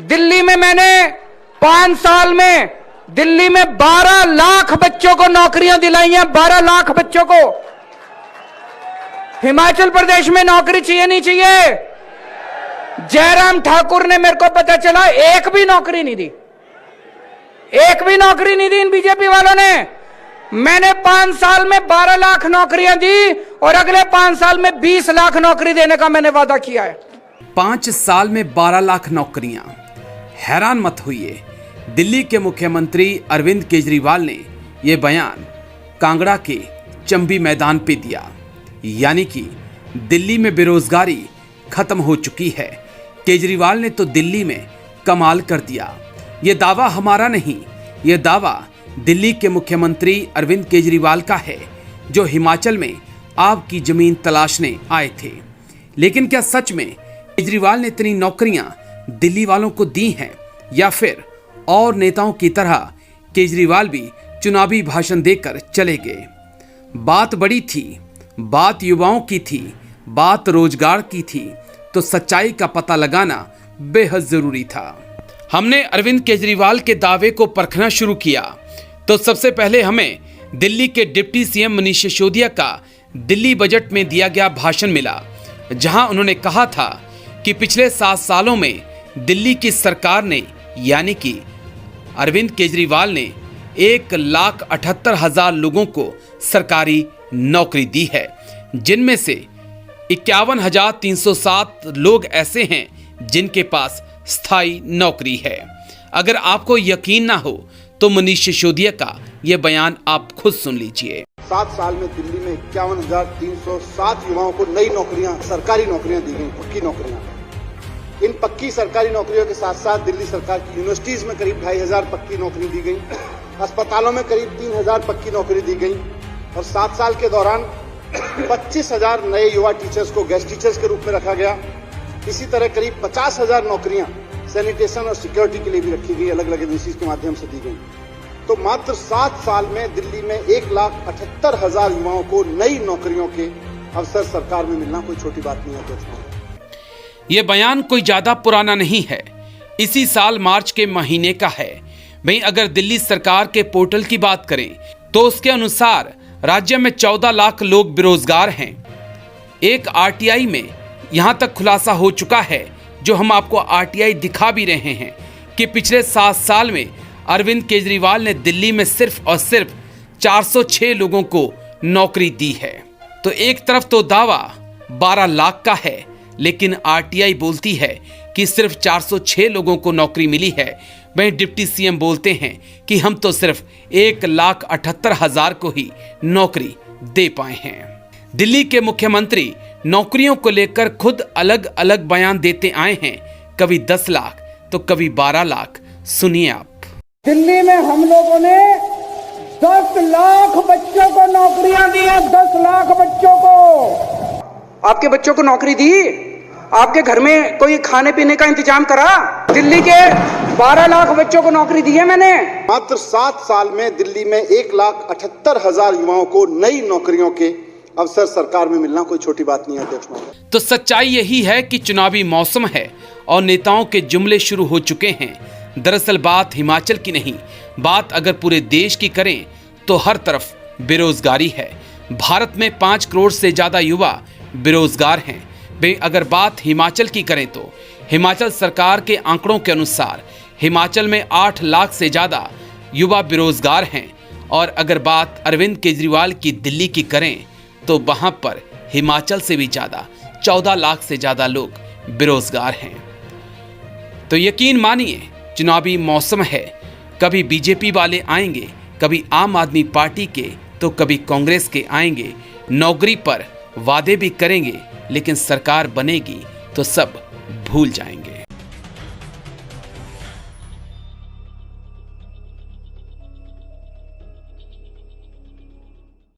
दिल्ली में मैंने 5 साल में दिल्ली में 12 लाख बच्चों को नौकरियां दिलाई हैं। 12 लाख बच्चों को। हिमाचल प्रदेश में नौकरी चाहिए नहीं चाहिए? जयराम ठाकुर ने, मेरे को पता चला, एक भी नौकरी नहीं दी। एक भी नौकरी नहीं दी इन बीजेपी वालों ने। मैंने 5 साल में 12 लाख नौकरियां दी और अगले 5 साल में 20 लाख नौकरी देने का मैंने वादा किया है। 5 साल में 12 लाख नौकरियां। हैरान मत होइए, दिल्ली के मुख्यमंत्री अरविंद केजरीवाल ने यह बयान कांगड़ा के चंबी मैदान पे दिया। यानी कि दिल्ली में बेरोजगारी खत्म हो चुकी है। केजरीवाल ने तो दिल्ली में कमाल कर दिया। ये दावा हमारा नहीं, ये दावा दिल्ली के मुख्यमंत्री अरविंद केजरीवाल का है, जो हिमाचल में आपकी जमीन तलाशने आए थे। लेकिन क्या सच में केजरीवाल ने इतनी नौकरियां दिल्ली वालों को दी हैं, या फिर और नेताओं की तरह केजरीवाल भी चुनावी भाषण देकर चले गए? बात बड़ी थी, बात युवाओं की थी, बात रोजगार की थी, तो सच्चाई का पता लगाना बेहद जरूरी था। हमने अरविंद केजरीवाल के दावे को परखना शुरू किया तो सबसे पहले हमें दिल्ली के डिप्टी सीएम मनीष सिसोदिया का दिल्ली बजट में दिया गया भाषण मिला, जहां उन्होंने कहा था कि पिछले 7 सालों में दिल्ली की सरकार ने, यानी कि अरविंद केजरीवाल ने 1,78,000 लोगों को सरकारी नौकरी दी है, जिनमें से 51,307 लोग ऐसे हैं जिनके पास स्थायी नौकरी है। अगर आपको यकीन ना हो तो मनीष सिसोदिया का यह बयान आप खुद सुन लीजिए। 7 साल में दिल्ली में 51,307 युवाओं को नई नौकरियां, सरकारी नौकरियां दी गई, पक्की नौकरियां। इन पक्की सरकारी नौकरियों के साथ साथ दिल्ली सरकार की यूनिवर्सिटीज में करीब 2,500 पक्की नौकरी दी गई, अस्पतालों में करीब 3,000 पक्की नौकरी दी गई और 7 साल के दौरान 25,000 नए युवा टीचर्स को गेस्ट टीचर्स के रूप में रखा गया। इसी तरह करीब 50,000 नौकरियां सैनिटेशन और सिक्योरिटी के लिए भी रखी गई, अलग अलग एजेंसीज के माध्यम से दी गई। तो मात्र 7 साल में दिल्ली में 1,78,000 युवाओं को नई नौकरियों के अवसर सरकार में मिलना कोई छोटी बात नहीं है दोस्तों। यह बयान कोई ज्यादा पुराना नहीं है, इसी साल मार्च के महीने का है। वहीं अगर दिल्ली सरकार के पोर्टल की बात करें तो उसके अनुसार राज्य में 14 लाख लोग बेरोजगार हैं। एक आरटीआई में यहां तक खुलासा हो चुका है, जो हम आपको आरटीआई दिखा भी रहे हैं, कि पिछले 7 साल में अरविंद केजरीवाल ने दिल्ली में सिर्फ और सिर्फ 406 लोगों को नौकरी दी है। तो एक तरफ तो दावा 12 लाख का है, लेकिन आरटीआई बोलती है कि सिर्फ 406 लोगों को नौकरी मिली है। वहीं डिप्टी सीएम बोलते हैं कि हम तो सिर्फ 1,78,000 को ही नौकरी दे पाए हैं। दिल्ली के मुख्यमंत्री नौकरियों को लेकर खुद अलग अलग बयान देते आए हैं, कभी 10 लाख तो कभी 12 लाख। सुनिए आप। दिल्ली में हम लोगों ने 10 लाख बच्चों को नौकरियां दी हैं। 10 लाख बच्चों को। आपके बच्चों को नौकरी दी? आपके घर में कोई खाने पीने का इंतजाम करा? दिल्ली के 12 लाख बच्चों को नौकरी दी है मैंने। मात्र 7 साल में दिल्ली में 1,78,000 युवाओं को नई नौकरियों के अवसर सरकार में मिलना कोई छोटी बात नहीं है अध्यक्ष महोदय। तो सच्चाई यही है कि चुनावी मौसम है और नेताओं के जुमले शुरू हो चुके हैं। दरअसल बात हिमाचल की नहीं, बात अगर पूरे देश की करें तो हर तरफ बेरोजगारी है। भारत में 5 करोड़ से ज्यादा युवा बेरोजगार हैं। अगर बात हिमाचल की करें तो हिमाचल सरकार के आंकड़ों के अनुसार हिमाचल में 8 लाख से ज्यादा युवा बेरोजगार हैं। और अगर बात अरविंद केजरीवाल की दिल्ली की करें तो वहां पर हिमाचल से भी ज्यादा 14 लाख से ज्यादा लोग बेरोजगार हैं। तो यकीन मानिए, चुनावी मौसम है। कभी बीजेपी वाले आएंगे, कभी आम आदमी पार्टी के, तो कभी कांग्रेस के आएंगे। नौकरी पर वादे भी करेंगे, लेकिन सरकार बनेगी तो सब भूल जाएंगे।